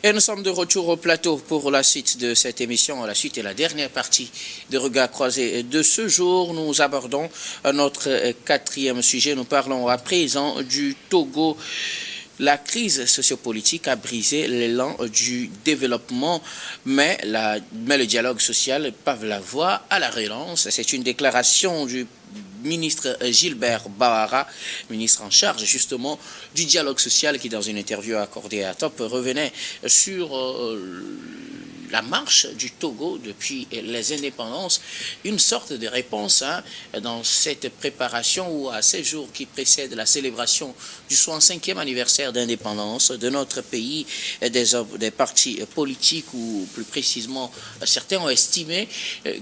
Et nous sommes de retour au plateau pour la suite de cette émission, la suite et la dernière partie de Regards croisés de ce jour. Nous abordons notre quatrième sujet. Nous parlons à présent du Togo. La crise sociopolitique a brisé l'élan du développement, mais le dialogue social pave la voie à la relance. C'est une déclaration du ministre Gilbert Bahara, ministre en charge justement du dialogue social, qui dans une interview accordée à Top revenait sur la marche du Togo depuis les indépendances, une sorte de réponse dans cette préparation ou à ces jours qui précèdent la célébration du 65e anniversaire d'indépendance de notre pays. Des partis politiques, ou plus précisément certains ont estimé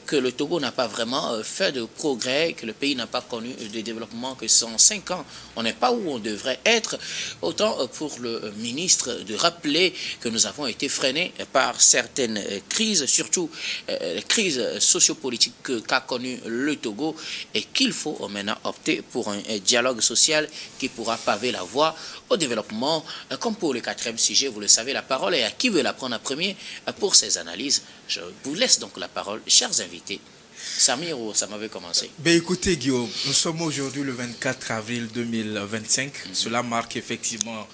que le Togo n'a pas vraiment fait de progrès, que le pays n'a pas connu de développement, que 105 ans, on n'est pas où on devrait être. Autant pour le ministre de rappeler que nous avons été freinés par certaines crises, surtout les crises sociopolitiques qu'a connu le Togo, et qu'il faut maintenant opter pour un dialogue social qui pourra paver la voie au développement. Comme pour le quatrième sujet, vous le savez, la parole est à qui veut la prendre en premier pour ces analyses. Je vous laisse donc la parole, chers invités. Samir, ça m'avait commencé. Écoutez Guillaume, nous sommes aujourd'hui le 24 avril 2025. Cela marque effectivement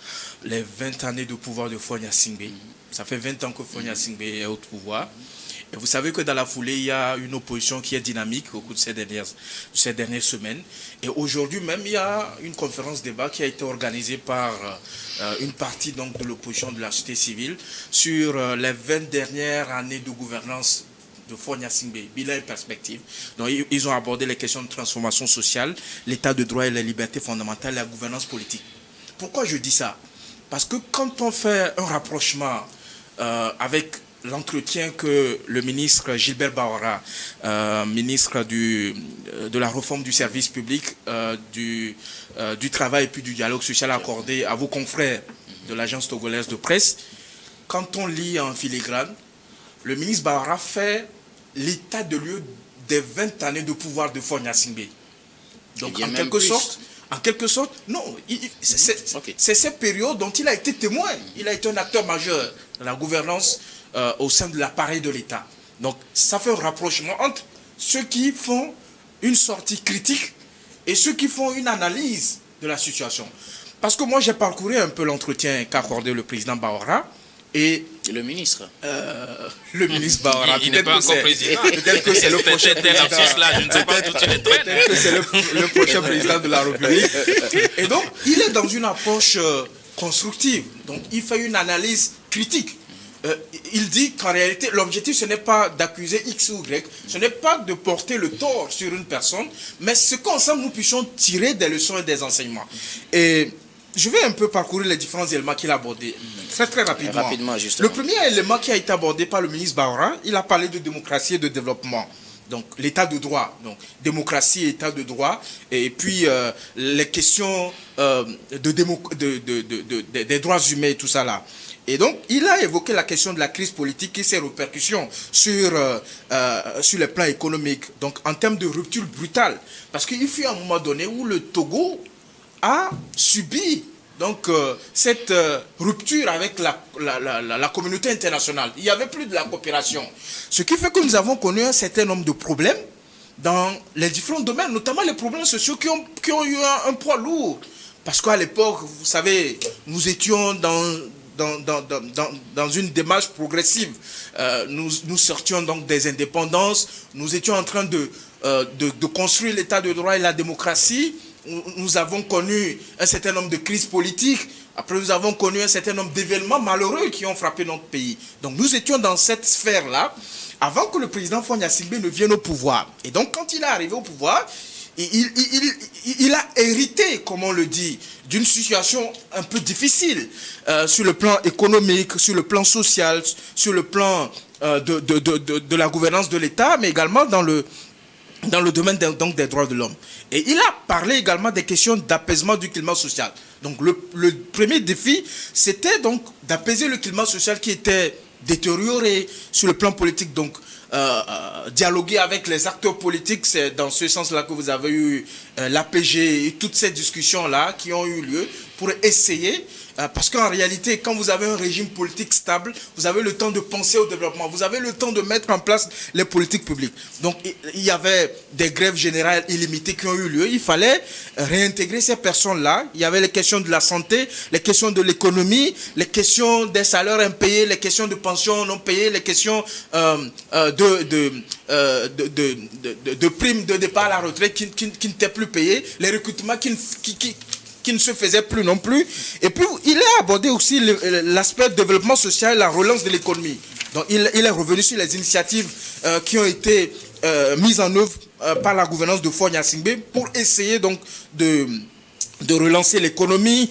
les 20 années de pouvoir de Faure Gnassingbé. Ça fait 20 ans que Faure Gnassingbé est au pouvoir. Et vous savez que dans la foulée, il y a une opposition qui est dynamique au cours de ces dernières semaines. Et aujourd'hui même, il y a une conférence débat qui a été organisée par une partie donc, de l'opposition de la société civile sur les 20 dernières années de gouvernance de Faure Gnassingbé, bilan et perspective. Donc, ils ont abordé les questions de transformation sociale, l'état de droit et les libertés fondamentales, la gouvernance politique. Pourquoi je dis ça? Parce que quand on fait un rapprochement avec l'entretien que le ministre Gilbert Bahara, ministre de la réforme du service public, du travail et puis du dialogue social accordé à vos confrères de l'agence togolaise de presse, quand on lit en filigrane, le ministre Bahara fait l'état de lieu des 20 années de pouvoir de Faure Gnassingbé. Donc, en quelque sorte, non, c'est cette période dont il a été témoin. Il a été un acteur majeur dans la gouvernance au sein de l'appareil de l'État. Donc, ça fait un rapprochement entre ceux qui font une sortie critique et ceux qui font une analyse de la situation. Parce que moi, j'ai parcouru un peu l'entretien qu'a accordé le président Bahara. Et le ministre Bahara, il n'est pas encore président. Peut-être que c'est le prochain président. Je ne sais pas d'où tu les traites. Peut-être que c'est le prochain président de la République. Et donc, il est dans une approche constructive. Donc, il fait une analyse critique. Il dit qu'en réalité, l'objectif, ce n'est pas d'accuser X ou Y, ce n'est pas de porter le tort sur une personne, mais ce qu'ensemble nous puissions tirer des leçons et des enseignements. Et je vais un peu parcourir les différents éléments qu'il a abordés très rapidement. Le premier élément qui a été abordé par le ministre Bahara, il a parlé de démocratie et de développement. Donc l'état de droit, donc démocratie et état de droit, et puis les questions des droits humains et tout ça là. Et donc, il a évoqué la question de la crise politique et ses répercussions sur les plans économiques, donc en termes de rupture brutale. Parce qu'il fut un moment donné où le Togo a subi donc, cette rupture avec la communauté internationale. Il n'y avait plus de la coopération. Ce qui fait que nous avons connu un certain nombre de problèmes dans les différents domaines, notamment les problèmes sociaux qui ont eu un poids lourd. Parce qu'à l'époque, vous savez, nous étions dans une démarche progressive. Nous sortions donc des indépendances, nous étions en train de construire l'état de droit et la démocratie. Nous avons connu un certain nombre de crises politiques. Après, nous avons connu un certain nombre d'événements malheureux qui ont frappé notre pays. Donc, nous étions dans cette sphère-là avant que le président Faure Gnassingbé ne vienne au pouvoir. Et donc, quand il est arrivé au pouvoir, il a hérité, comme on le dit, d'une situation un peu difficile sur le plan économique, sur le plan social, sur le plan de la gouvernance de l'État, mais également dans le domaine donc des droits de l'homme. Et il a parlé également des questions d'apaisement du climat social. Donc le premier défi, c'était donc d'apaiser le climat social qui était détérioré sur le plan politique. Donc dialoguer avec les acteurs politiques, c'est dans ce sens-là que vous avez eu l'APG et toutes ces discussions-là qui ont eu lieu pour essayer Parce qu'en réalité, quand vous avez un régime politique stable, vous avez le temps de penser au développement, vous avez le temps de mettre en place les politiques publiques. Donc, il y avait des grèves générales illimitées qui ont eu lieu. Il fallait réintégrer ces personnes-là. Il y avait les questions de la santé, les questions de l'économie, les questions des salaires impayés, les questions de pensions non payées, les questions de primes de départ à la retraite qui n'étaient plus payées, les recrutements qui ne se faisaient plus non plus. Et puis, il a abordé aussi l'aspect développement social et la relance de l'économie. Donc, il est revenu sur les initiatives qui ont été mises en œuvre par la gouvernance de Faure Gnassingbé pour essayer donc de relancer l'économie,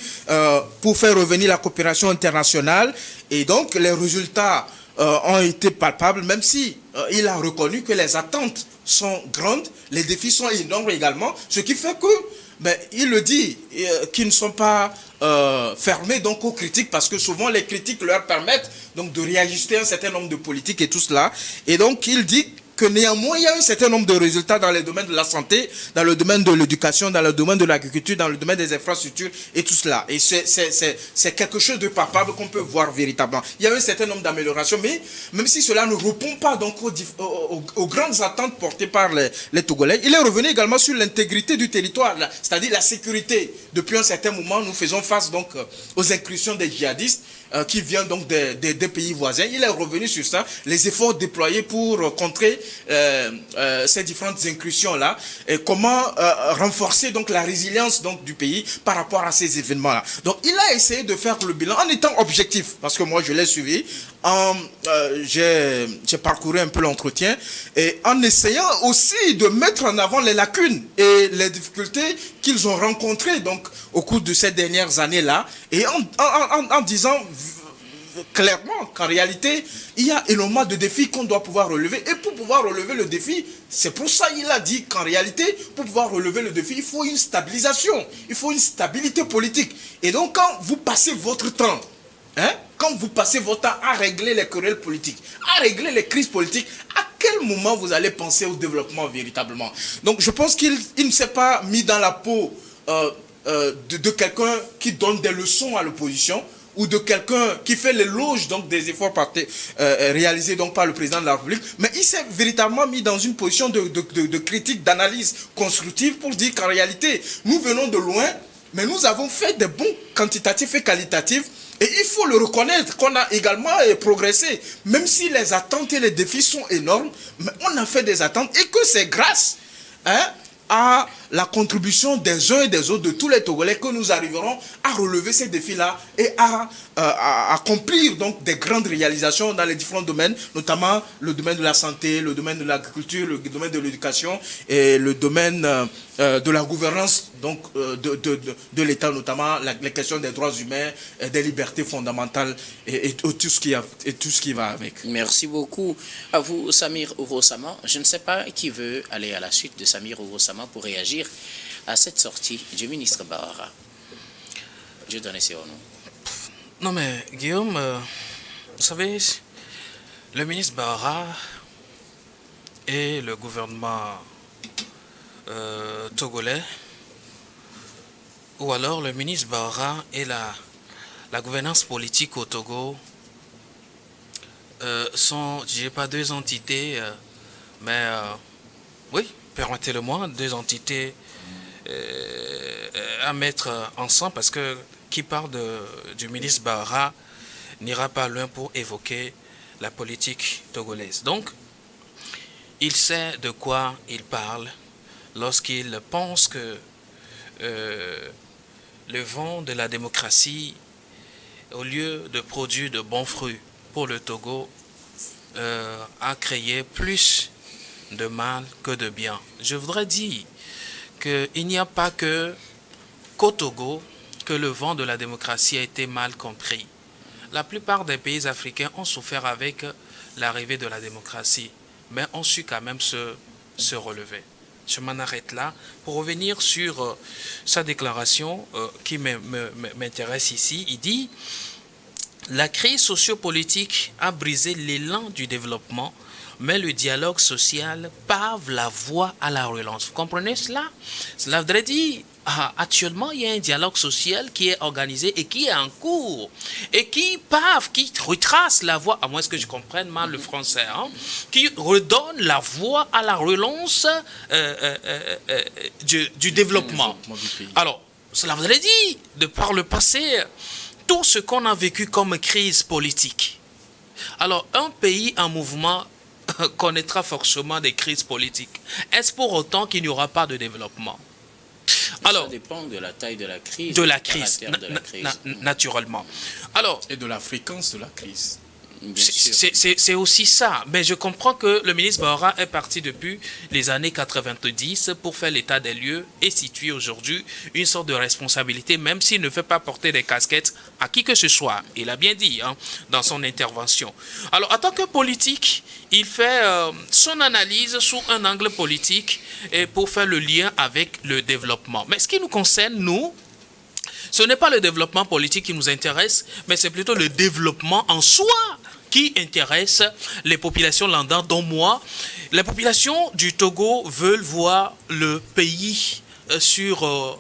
pour faire revenir la coopération internationale. Et donc, les résultats ont été palpables, même si il a reconnu que les attentes sont grandes, les défis sont énormes également, ce qui fait que, il le dit, qu'ils ne sont pas fermés donc aux critiques, parce que souvent les critiques leur permettent donc de réajuster un certain nombre de politiques et tout cela. Et donc, il dit que néanmoins, il y a un certain nombre de résultats dans les domaines de la santé, dans le domaine de l'éducation, dans le domaine de l'agriculture, dans le domaine des infrastructures et tout cela. Et c'est quelque chose de palpable qu'on peut voir véritablement. Il y a un certain nombre d'améliorations, mais même si cela ne répond pas donc aux grandes attentes portées par les Togolais, il est revenu également sur l'intégrité du territoire, c'est-à-dire la sécurité. Depuis un certain moment, nous faisons face donc aux incursions des djihadistes qui viennent donc des pays voisins. Il est revenu sur ça, les efforts déployés pour contrer ces différentes incursions-là, et comment renforcer donc la résilience donc du pays par rapport à ces événements-là. Donc il a essayé de faire le bilan en étant objectif, parce que moi je l'ai suivi, j'ai parcouru un peu l'entretien, et en essayant aussi de mettre en avant les lacunes et les difficultés qu'ils ont rencontrées donc au cours de ces dernières années-là, et en disant clairement qu'en réalité, il y a énormément de défis qu'on doit pouvoir relever. Et pour pouvoir relever le défi, c'est pour ça qu'il a dit qu'en réalité, pour pouvoir relever le défi, il faut une stabilisation, il faut une stabilité politique. Et donc, quand vous passez votre temps, quand vous passez votre temps à régler les querelles politiques, à régler les crises politiques, à quel moment vous allez penser au développement véritablement? Donc, je pense qu'il ne s'est pas mis dans la peau de quelqu'un qui donne des leçons à l'opposition, ou de quelqu'un qui fait l'éloge donc des efforts réalisés donc par le président de la République, mais il s'est véritablement mis dans une position de critique, d'analyse constructive pour dire qu'en réalité, nous venons de loin, mais nous avons fait des bons quantitatifs et qualitatifs, et il faut le reconnaître qu'on a également progressé, même si les attentes et les défis sont énormes, mais on a fait des attentes, et que c'est grâce à la contribution des uns et des autres, de tous les Togolais, que nous arriverons à relever ces défis-là et à accomplir donc des grandes réalisations dans les différents domaines, notamment le domaine de la santé, le domaine de l'agriculture, le domaine de l'éducation et le domaine de la gouvernance donc de l'État, notamment les questions des droits humains, des libertés fondamentales et tout ce qui va avec. Merci beaucoup à vous, Samir Ourossama. Je ne sais pas qui veut aller à la suite de Samir Ourossama pour réagir à cette sortie du ministre Bahara. Je donne ses honneurs. Non mais Guillaume, vous savez, le ministre Bahara et le gouvernement togolais, ou alors le ministre Bahara et la gouvernance politique au Togo sont, je dirais pas deux entités, mais oui, permettez-le-moi, deux entités à mettre ensemble, parce que qui parle du ministre Bahara n'ira pas loin pour évoquer la politique togolaise. Donc, il sait de quoi il parle lorsqu'il pense que le vent de la démocratie, au lieu de produire de bons fruits pour le Togo, a créé plus de mal que de bien. Je voudrais dire qu'il n'y a pas qu'au Togo que le vent de la démocratie a été mal compris. La plupart des pays africains ont souffert avec l'arrivée de la démocratie, mais ont su quand même se relever. Je m'en arrête là pour revenir sur sa déclaration qui m'intéresse ici. Il dit « La crise sociopolitique a brisé l'élan du développement, mais le dialogue social pave la voie à la relance. » Vous comprenez cela? Cela voudrait dire actuellement, il y a un dialogue social qui est organisé et qui est en cours et qui retrace la voie, à moins que je comprenne mal le français, qui redonne la voie à la relance du développement. Alors, cela voudrait dire, de par le passé, tout ce qu'on a vécu comme crise politique. Alors, un pays en mouvement connaîtra forcément des crises politiques. Est-ce pour autant qu'il n'y aura pas de développement? Alors, ça dépend de la taille de la crise. Naturellement. Alors, et de la fréquence de la crise. C'est aussi ça. Mais je comprends que le ministre Bahara est parti depuis les années 90 pour faire l'état des lieux et situer aujourd'hui une sorte de responsabilité, même s'il ne fait pas porter des casquettes à qui que ce soit. Il a bien dit dans son intervention. Alors, en tant que politique, il fait son analyse sous un angle politique et pour faire le lien avec le développement. Mais ce qui nous concerne, nous, ce n'est pas le développement politique qui nous intéresse, mais c'est plutôt le développement en soi qui intéresse les populations lambda, dont moi. Les populations du Togo veulent voir le pays sur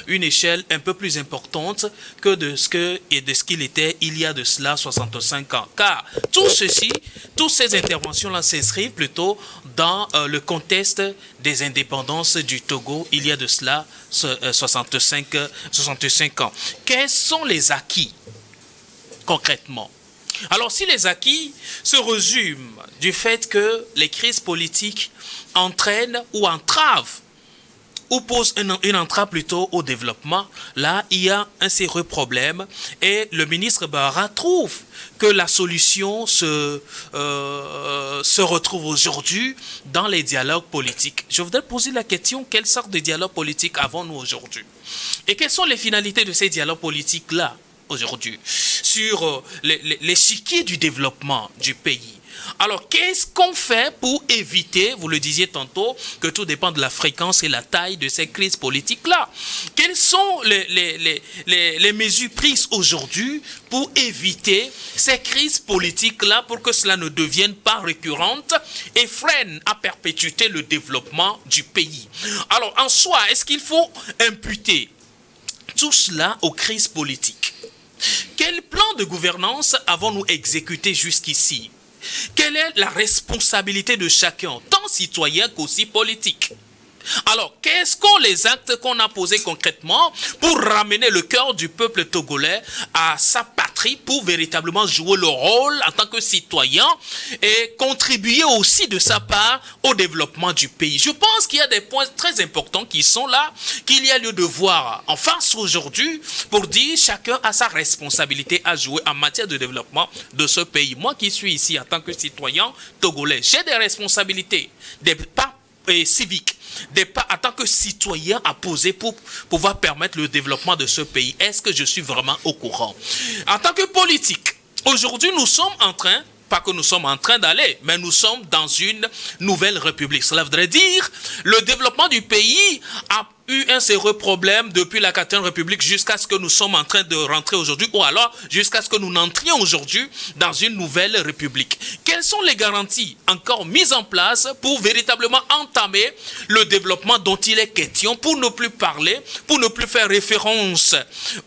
une échelle un peu plus importante que de ce qu'il était il y a de cela 65 ans. Car toutes ces interventions-là s'inscrivent plutôt dans le contexte des indépendances du Togo il y a de cela 65 ans. Quels sont les acquis concrètement? Alors, si les acquis se résument du fait que les crises politiques entraînent ou entravent ou posent une entrave plutôt au développement, là, il y a un sérieux problème et le ministre Bahara trouve que la solution se retrouve aujourd'hui dans les dialogues politiques. Je voudrais poser la question, quelle sorte de dialogue politique avons-nous aujourd'hui? Et quelles sont les finalités de ces dialogues politiques-là aujourd'hui sur l'échiquier du développement du pays? Alors, qu'est-ce qu'on fait pour éviter, vous le disiez tantôt, que tout dépend de la fréquence et la taille de ces crises politiques-là? Quelles sont les mesures prises aujourd'hui pour éviter ces crises politiques-là, pour que cela ne devienne pas récurrente et freine à perpétuité le développement du pays? Alors, en soi, est-ce qu'il faut imputer tout cela aux crises politiques? Quel plan de gouvernance avons-nous exécuté jusqu'ici? Quelle est la responsabilité de chacun, tant citoyen qu'aussi politique? Alors, quels sont les actes qu'on a posés concrètement pour ramener le cœur du peuple togolais à sa patrie, pour véritablement jouer le rôle en tant que citoyen et contribuer aussi de sa part au développement du pays? Je pense qu'il y a des points très importants qui sont là, qu'il y a lieu de voir en face aujourd'hui pour dire chacun a sa responsabilité à jouer en matière de développement de ce pays. Moi qui suis ici en tant que citoyen togolais, j'ai des responsabilités, des pas civiques, des pas en tant que citoyen à poser pour pouvoir permettre le développement de ce pays. Est-ce que je suis vraiment au courant? En tant que politique, aujourd'hui nous sommes en train, pas que nous sommes en train d'aller, mais nous sommes dans une nouvelle république. Cela voudrait dire le développement du pays a eu un sérieux problème depuis la 4e République jusqu'à ce que nous sommes en train de rentrer aujourd'hui, ou alors jusqu'à ce que nous n'entrions aujourd'hui dans une nouvelle République. Quelles sont les garanties encore mises en place pour véritablement entamer le développement dont il est question, pour ne plus parler, pour ne plus faire référence,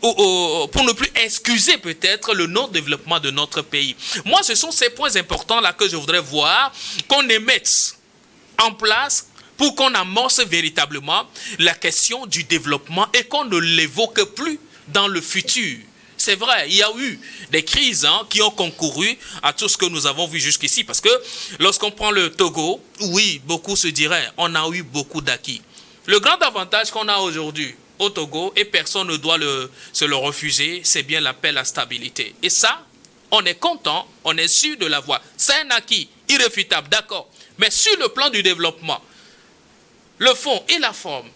pour ne plus excuser peut-être le non-développement de notre pays? Moi, ce sont ces points importants-là que je voudrais voir qu'on émette en place pour qu'on amorce véritablement la question du développement et qu'on ne l'évoque plus dans le futur. C'est vrai, il y a eu des crises qui ont concouru à tout ce que nous avons vu jusqu'ici. Parce que lorsqu'on prend le Togo, oui, beaucoup se diraient, on a eu beaucoup d'acquis. Le grand avantage qu'on a aujourd'hui au Togo, et personne ne doit se le refuser, c'est bien l'appel à stabilité. Et ça, on est content, on est sûr de l'avoir. C'est un acquis irréfutable, d'accord. Mais sur le plan du développement, le fond et la forme,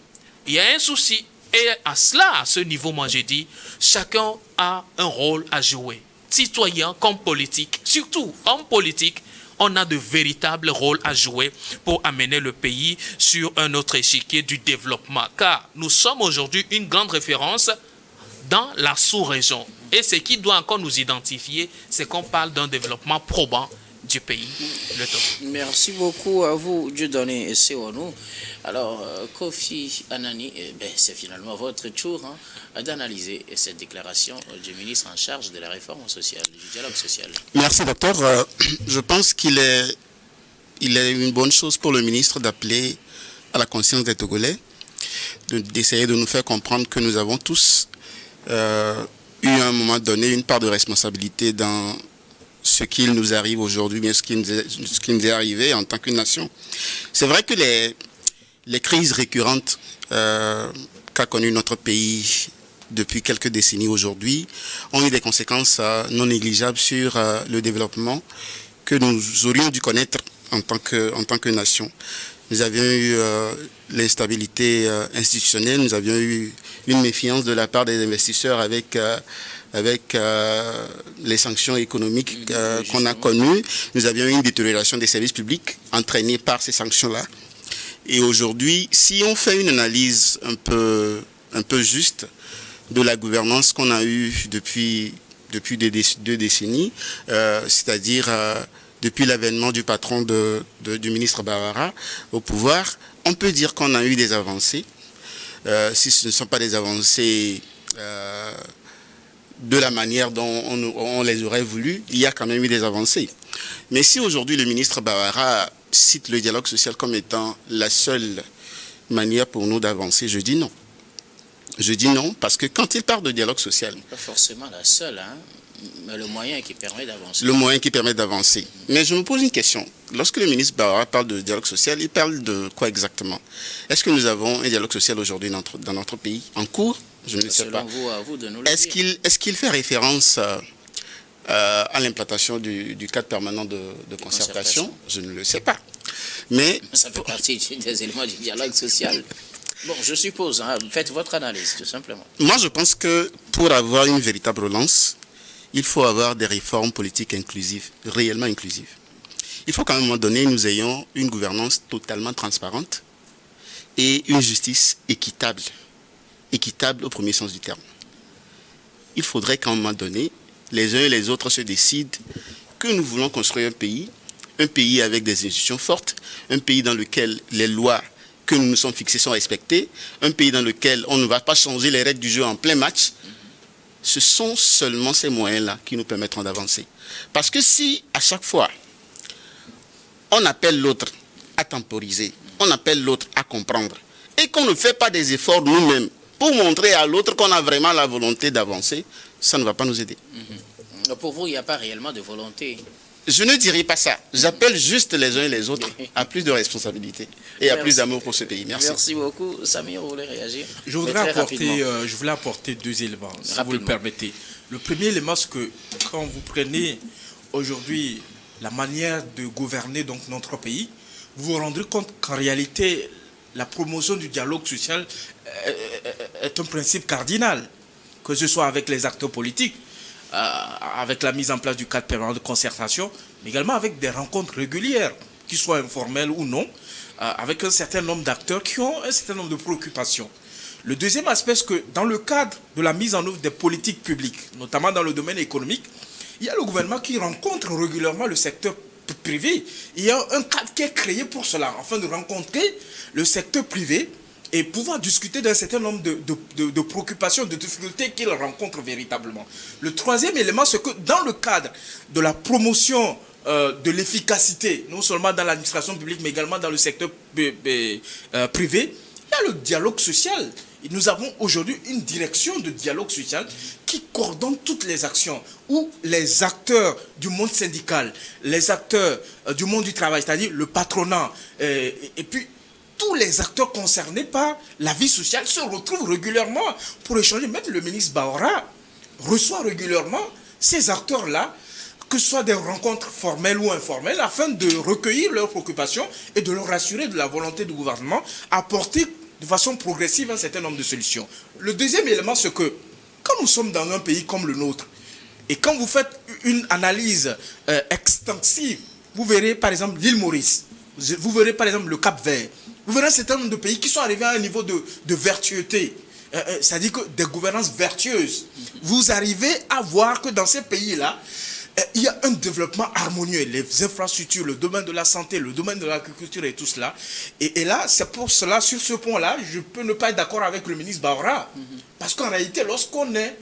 il y a un souci. Et à cela, à ce niveau, moi j'ai dit, chacun a un rôle à jouer. Citoyen comme politique, surtout en politique, on a de véritables rôles à jouer pour amener le pays sur un autre échiquier du développement. Car nous sommes aujourd'hui une grande référence dans la sous-région. Et ce qui doit encore nous identifier, c'est qu'on parle d'un développement probant du pays, le Togo. Merci beaucoup à vous, Dieudonné Sewonou. Alors, Kofi Anani, c'est finalement votre tour d'analyser cette déclaration du ministre en charge de la réforme sociale, du dialogue social. Merci, docteur. Je pense qu'il est une bonne chose pour le ministre d'appeler à la conscience des Togolais, d'essayer de nous faire comprendre que nous avons tous eu à un moment donné une part de responsabilité dans ce qu'il nous arrive aujourd'hui, bien ce qui nous est arrivé en tant que nation. C'est vrai que les crises récurrentes qu'a connues notre pays depuis quelques décennies aujourd'hui ont eu des conséquences non négligeables sur le développement que nous aurions dû connaître en tant que nation. Nous avions eu l'instabilité institutionnelle, nous avions eu une méfiance de la part des investisseurs avec les sanctions économiques qu'on a connues. Nous avions eu une détérioration des services publics entraînée par ces sanctions-là. Et aujourd'hui, si on fait une analyse un peu juste de la gouvernance qu'on a eue depuis 2 décennies, c'est-à-dire depuis l'avènement du patron du ministre Bawara au pouvoir, on peut dire qu'on a eu des avancées. Si ce ne sont pas des avancées de la manière dont on les aurait voulu, il y a quand même eu des avancées. Mais si aujourd'hui le ministre Bawara cite le dialogue social comme étant la seule manière pour nous d'avancer, je dis non. Je dis non parce que quand il parle de dialogue social... Pas forcément la seule, mais le moyen qui permet d'avancer. Le moyen qui permet d'avancer. Mais je me pose une question. Lorsque le ministre Bawara parle de dialogue social, il parle de quoi exactement? Est-ce que nous avons un dialogue social aujourd'hui dans notre pays en cours? Je ne sais pas. Selon vous, à vous de nous le dire. Est-ce qu'il fait référence à l'implantation du cadre permanent de concertation? Je ne le sais pas. Mais ça fait partie des éléments du dialogue social. Bon, je suppose, faites votre analyse, tout simplement. Moi, je pense que pour avoir une véritable relance, il faut avoir des réformes politiques inclusives, réellement inclusives. Il faut qu'à un moment donné, nous ayons une gouvernance totalement transparente et une justice équitable. Équitable au premier sens du terme. Il faudrait qu'à un moment donné, les uns et les autres se décident que nous voulons construire un pays avec des institutions fortes, un pays dans lequel les lois que nous nous sommes fixées sont respectées, un pays dans lequel on ne va pas changer les règles du jeu en plein match. Ce sont seulement ces moyens-là qui nous permettront d'avancer. Parce que si, à chaque fois, on appelle l'autre à temporiser, on appelle l'autre à comprendre, et qu'on ne fait pas des efforts nous-mêmes pour montrer à l'autre qu'on a vraiment la volonté d'avancer, ça ne va pas nous aider. Pour vous, il n'y a pas réellement de volonté. Je ne dirais pas ça. J'appelle juste les uns et les autres à plus de responsabilité et à plus d'amour pour ce pays. Merci. Merci beaucoup. Samir, vous voulez réagir? Je voulais apporter 2 éléments, si vous le permettez. Le premier élément, c'est que quand vous prenez aujourd'hui la manière de gouverner donc notre pays, vous vous rendrez compte qu'en réalité, la promotion du dialogue social est un principe cardinal, que ce soit avec les acteurs politiques, avec la mise en place du cadre permanent de concertation, mais également avec des rencontres régulières, qu'ils soient informelles ou non, avec un certain nombre d'acteurs qui ont un certain nombre de préoccupations. Le deuxième aspect, c'est que dans le cadre de la mise en œuvre des politiques publiques, notamment dans le domaine économique, il y a le gouvernement qui rencontre régulièrement le secteur privé. Il y a un cadre qui est créé pour cela, afin de rencontrer le secteur privé et pouvoir discuter d'un certain nombre de préoccupations, de difficultés qu'ils rencontrent véritablement. Le troisième élément, c'est que dans le cadre de la promotion de l'efficacité, non seulement dans l'administration publique, mais également dans le secteur privé, il y a le dialogue social. Et nous avons aujourd'hui une direction de dialogue social qui coordonne toutes les actions, où les acteurs du monde syndical, les acteurs du monde du travail, c'est-à-dire le patronat, et puis tous les acteurs concernés par la vie sociale se retrouvent régulièrement pour échanger. Même le ministre Bawara reçoit régulièrement ces acteurs-là, que ce soit des rencontres formelles ou informelles, afin de recueillir leurs préoccupations et de leur assurer de la volonté du gouvernement à apporter de façon progressive un certain nombre de solutions. Le deuxième élément, c'est que quand nous sommes dans un pays comme le nôtre, et quand vous faites une analyse extensive, vous verrez par exemple l'île Maurice, vous verrez par exemple le Cap-Vert, vous verrez un certain nombre de pays qui sont arrivés à un niveau de vertueuté, c'est-à-dire que des gouvernances vertueuses. Vous arrivez à voir que dans ces pays-là, il y a un développement harmonieux, les infrastructures, le domaine de la santé, le domaine de l'agriculture et tout cela. Et là, c'est pour cela, sur ce point-là, je peux ne pas être d'accord avec le ministre Baora. Parce qu'en réalité, lorsqu'on est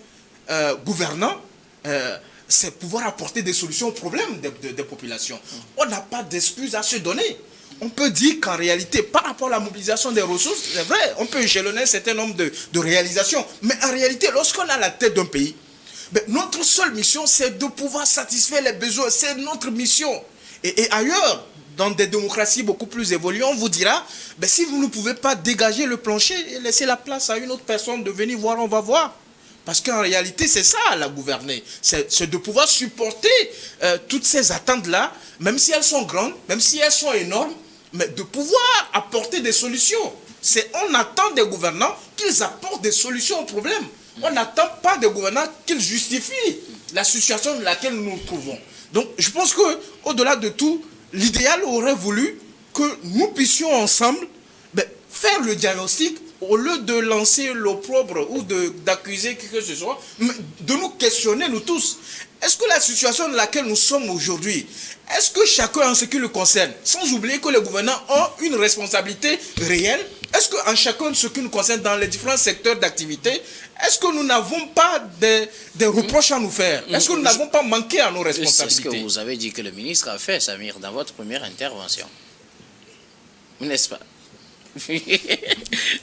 gouvernant, c'est pouvoir apporter des solutions aux problèmes des populations. On n'a pas d'excuses à se donner. On peut dire qu'en réalité, par rapport à la mobilisation des ressources, c'est vrai, on peut échelonner un certain nombre de réalisations. Mais en réalité, lorsqu'on a la tête d'un pays, notre seule mission, c'est de pouvoir satisfaire les besoins. C'est notre mission. Et ailleurs, dans des démocraties beaucoup plus évoluées, on vous dira, si vous ne pouvez pas dégager le plancher et laisser la place à une autre personne de venir voir, on va voir. Parce qu'en réalité, c'est ça, la gouverner. C'est de pouvoir supporter toutes ces attentes-là, même si elles sont grandes, même si elles sont énormes, mais de pouvoir apporter des solutions. On attend des gouvernants qu'ils apportent des solutions aux problèmes. On n'attend pas des gouvernants qu'ils justifient la situation dans laquelle nous nous trouvons. Donc, je pense qu'au-delà de tout, l'idéal aurait voulu que nous puissions ensemble faire le diagnostic au lieu de lancer l'opprobre ou d'accuser qui que ce soit, de nous questionner, nous tous. Est-ce que la situation dans laquelle nous sommes aujourd'hui, est-ce que chacun en ce qui le concerne, sans oublier que les gouvernants ont une responsabilité réelle, est-ce qu'en chacun de ce qui nous concerne dans les différents secteurs d'activité, est-ce que nous n'avons pas des reproches à nous faire? Est-ce que nous n'avons pas manqué à nos responsabilités? C'est ce que vous avez dit que le ministre a fait, Samir, dans votre première intervention. N'est-ce pas?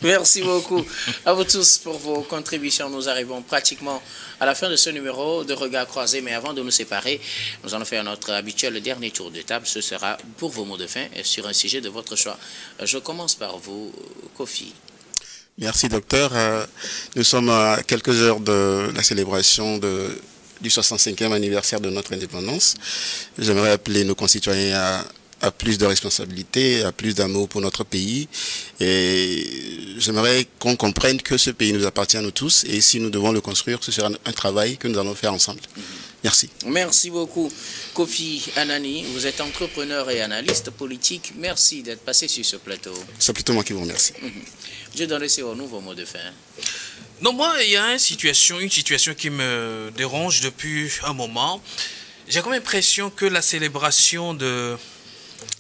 Merci beaucoup à vous tous pour vos contributions. Nous arrivons pratiquement à la fin de ce numéro de Regard Croisé, mais avant de nous séparer, nous allons faire notre habituel dernier tour de table. Ce sera pour vos mots de fin sur un sujet de votre choix. Je commence par vous, Kofi. Merci, docteur. Nous sommes à quelques heures de la célébration du 65e anniversaire de notre indépendance. J'aimerais appeler nos concitoyens à plus de responsabilité, à plus d'amour pour notre pays. Et j'aimerais qu'on comprenne que ce pays nous appartient à nous tous. Et si nous devons le construire, ce sera un travail que nous allons faire ensemble. Merci. Merci beaucoup. Kofi Anani, vous êtes entrepreneur et analyste politique. Merci d'être passé sur ce plateau. C'est plutôt moi qui vous remercie. Je donne au nouveau mot de fin. Non, moi, il y a une situation qui me dérange depuis un moment. J'ai comme l'impression que la célébration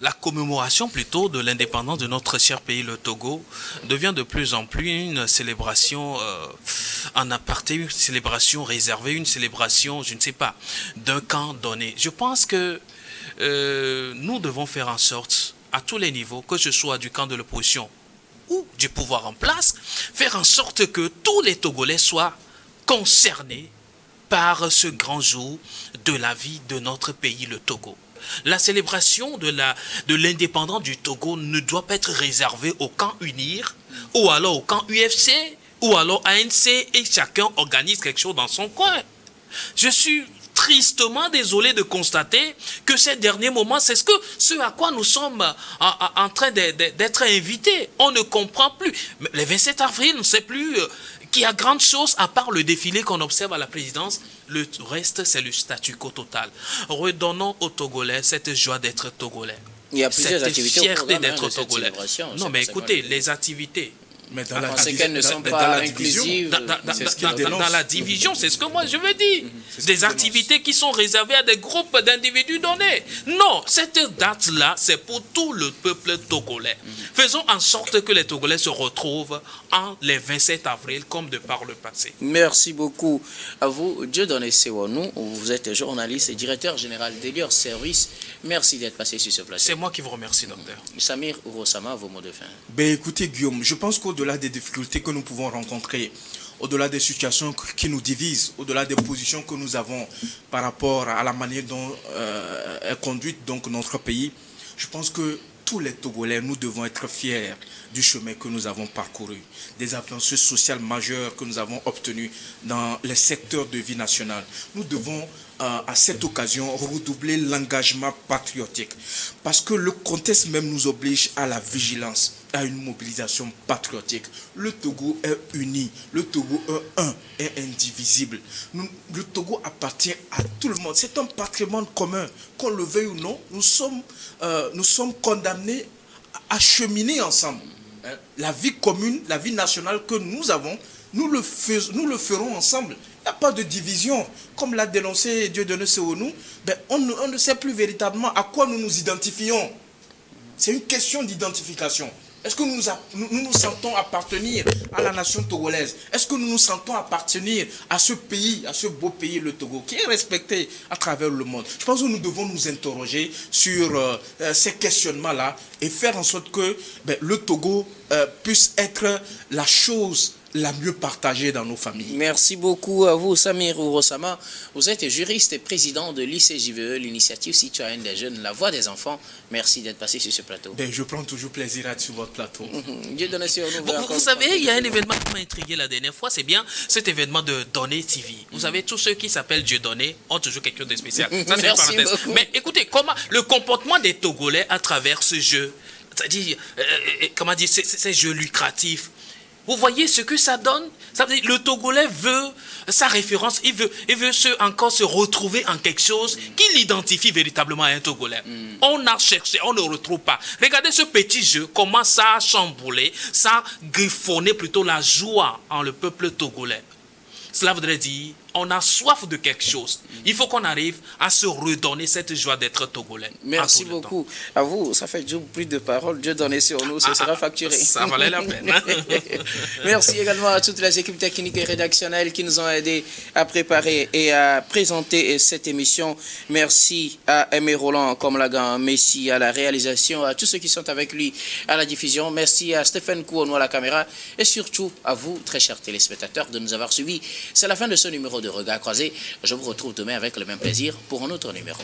la commémoration plutôt de l'indépendance de notre cher pays, le Togo, devient de plus en plus une célébration en aparté, une célébration réservée, une célébration, je ne sais pas, d'un camp donné. Je pense que nous devons faire en sorte, à tous les niveaux, que ce soit du camp de l'opposition ou du pouvoir en place, faire en sorte que tous les Togolais soient concernés par ce grand jour de la vie de notre pays, le Togo. La célébration de l'indépendance du Togo ne doit pas être réservée au camp UNIR ou alors au camp UFC ou alors ANC et chacun organise quelque chose dans son coin. Je suis tristement désolé de constater que ces derniers moments, c'est ce à quoi nous sommes en train d'être invités. On ne comprend plus. Mais les 27 avril, on ne sait plus qu'il y a grande chose à part le défilé qu'on observe à la présidence. Le reste, c'est le statu quo total. Redonnons aux Togolais cette joie d'être Togolais. Il y a plusieurs cette activités fierté d'être Togolais. Non, mais écoutez, les activités. Mais dans qu'elles ne sont pas inclusives. Dans la division, c'est ce que moi je veux dire. Des activités qui sont réservées à des groupes d'individus donnés. Non, cette date-là, c'est pour tout le peuple togolais. Faisons en sorte que les Togolais se retrouvent les 27 avril comme de par le passé. Merci beaucoup à vous. Dieudonné Sewonou, vous êtes journaliste et directeur général d'Elior Service. Merci d'être passé sur ce plateau. C'est moi qui vous remercie, docteur. Samir Ourosama, vos mots de fin. Écoutez, Guillaume, je pense qu'au-delà des difficultés que nous pouvons rencontrer, au-delà des situations qui nous divisent, au-delà des positions que nous avons par rapport à la manière dont est conduite donc notre pays, je pense que tous les Togolais, nous devons être fiers du chemin que nous avons parcouru, des avancées sociales majeures que nous avons obtenues dans les secteurs de vie nationale. Nous devons à cette occasion redoubler l'engagement patriotique parce que le contexte même nous oblige à la vigilance, à une mobilisation patriotique. Le Togo est uni, le Togo est un, est indivisible. Le Togo appartient à tout le monde. C'est un patrimoine commun. Qu'on le veuille ou non, nous sommes condamnés à cheminer ensemble. La vie commune, la vie nationale que nous avons, nous le ferons ensemble. Il n'y a pas de division. Comme l'a dénoncé Dieudonné Sewonou, ben, on ne sait plus véritablement à quoi nous nous identifions. C'est une question d'identification. Est-ce que nous nous sentons appartenir à la nation togolaise? Est-ce que nous nous sentons appartenir à ce pays, à ce beau pays, le Togo, qui est respecté à travers le monde? Je pense que nous devons nous interroger sur ces questionnements-là et faire en sorte que le Togo puisse être la chose la mieux partagée dans nos familles. Merci beaucoup à vous, Samir Ourosama. Vous êtes juriste et président de l'ICJVE, l'initiative citoyenne des jeunes, la voix des enfants. Merci d'être passé sur ce plateau. Je prends toujours plaisir à être sur votre plateau. Vous savez, il y a un événement qui m'a intrigué la dernière fois, c'est bien cet événement de Donné TV. Vous savez, tous ceux qui s'appellent Dieudonné ont toujours quelque chose de spécial. Ça, c'est une parenthèse. Mais écoutez, comment le comportement des Togolais à travers ce jeu, c'est-à-dire, comment dire, ces jeux lucratifs, vous voyez ce que ça donne? Ça veut dire, le Togolais veut sa référence, il veut encore se retrouver en quelque chose qui l'identifie véritablement à un Togolais. On a cherché, on ne retrouve pas. Regardez ce petit jeu, comment ça a chamboulé, ça a griffonné plutôt la joie en le peuple togolais. Cela voudrait dire, on a soif de quelque chose. Il faut qu'on arrive à se redonner cette joie d'être togolais. Merci beaucoup. À vous, ça fait toujours plus de paroles. Dieu donne sur nous, ce sera facturé. Ça valait la peine. Merci également à toutes les équipes techniques et rédactionnelles qui nous ont aidés à préparer et à présenter cette émission. Merci à Aimé Roland Komlagan, Messi à la réalisation, à tous ceux qui sont avec lui à la diffusion. Merci à Stéphane Kouonou à la caméra et surtout à vous, très chers téléspectateurs, de nous avoir suivis. C'est la fin de ce numéro de Regard Croisé. Je vous retrouve demain avec le même plaisir pour un autre numéro.